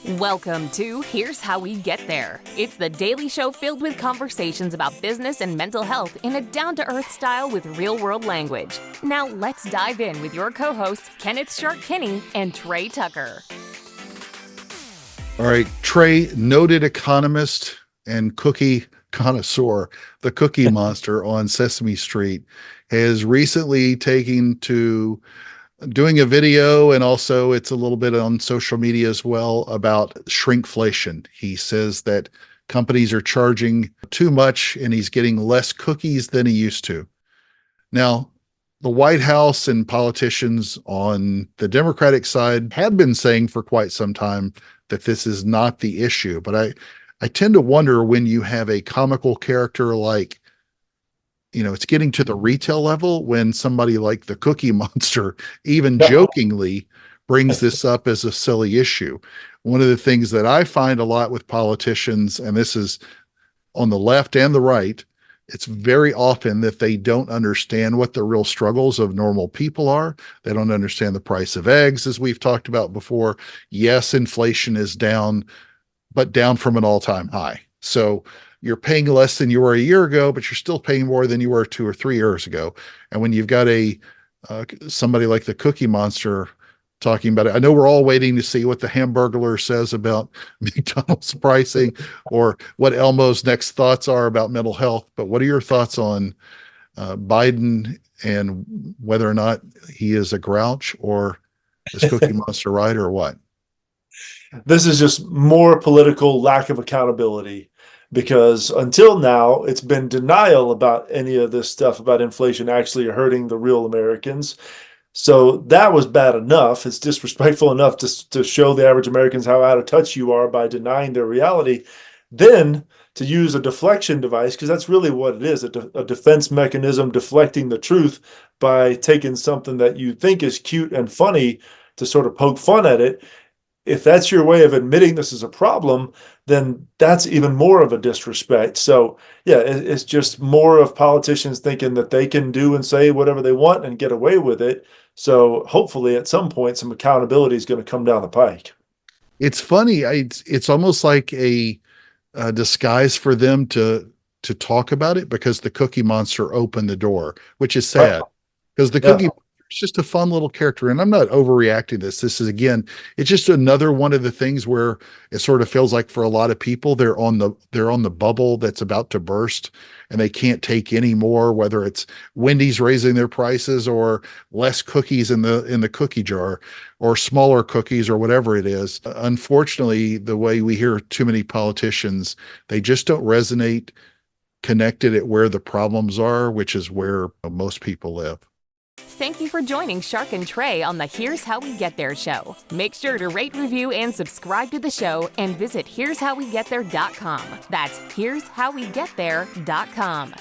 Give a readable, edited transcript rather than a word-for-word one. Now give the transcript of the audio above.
Welcome to Here's How We Get There. It's the daily show filled with conversations about business and mental health in a down-to-earth style with real-world language. Now let's dive in with your co-hosts, Kenneth Shark Kinney and Trey Tucker. All right, Trey, noted economist and cookie connoisseur, the Cookie Monster on Sesame Street, has recently taken to doing a video, and also it's a little bit on social media as well, about shrinkflation. He says that companies are charging too much and he's getting less cookies than he used to. Now, the White House and politicians on the Democratic side have been saying for quite some time that this is not the issue. But I tend to wonder, when you have a comical character like, it's getting to the retail level, when somebody like the Cookie Monster even jokingly brings this up as a silly issue. One of the things that I find a lot with politicians, and this is on the left and the right, it's very often that they don't understand what the real struggles of normal people are. They don't understand the price of eggs, as we've talked about before. Yes, inflation is down, but down from an all-time high. So you're paying less than you were a year ago, but you're still paying more than you were 2 or 3 years ago. And when you've got somebody like the Cookie Monster talking about it, I know we're all waiting to see what the Hamburglar says about McDonald's pricing, or what Elmo's next thoughts are about mental health. But what are your thoughts on Biden and whether or not he is a grouch, or is Cookie Monster right, or what? This is just more political lack of accountability, because until now, it's been denial about any of this stuff about inflation actually hurting the real Americans. So that was bad enough. It's disrespectful enough to show the average Americans how out of touch you are by denying their reality. Then to use a deflection device, because that's really what it is, a defense mechanism deflecting the truth by taking something that you think is cute and funny to sort of poke fun at it. If that's your way of admitting this is a problem, then that's even more of a disrespect. So, yeah, it's just more of politicians thinking that they can do and say whatever they want and get away with it. So hopefully at some point, some accountability is going to come down the pike. It's funny. It's almost like a disguise for them to talk about it, because the Cookie Monster opened the door, which is sad, because the Cookie Monster is just a fun little character. And I'm not overreacting this. This is, again, it's just another one of the things where it sort of feels like for a lot of people, they're on the bubble that's about to burst, and they can't take any more, whether it's Wendy's raising their prices, or less cookies in the cookie jar, or smaller cookies, or whatever it is. Unfortunately, the way we hear too many politicians, they just don't resonate connected at where the problems are, which is where most people live. Thank you for joining Shark and Trey on the Here's How We Get There show. Make sure to rate, review, and subscribe to the show, and visit here'showwegetthere.com. That's here'showwegetthere.com.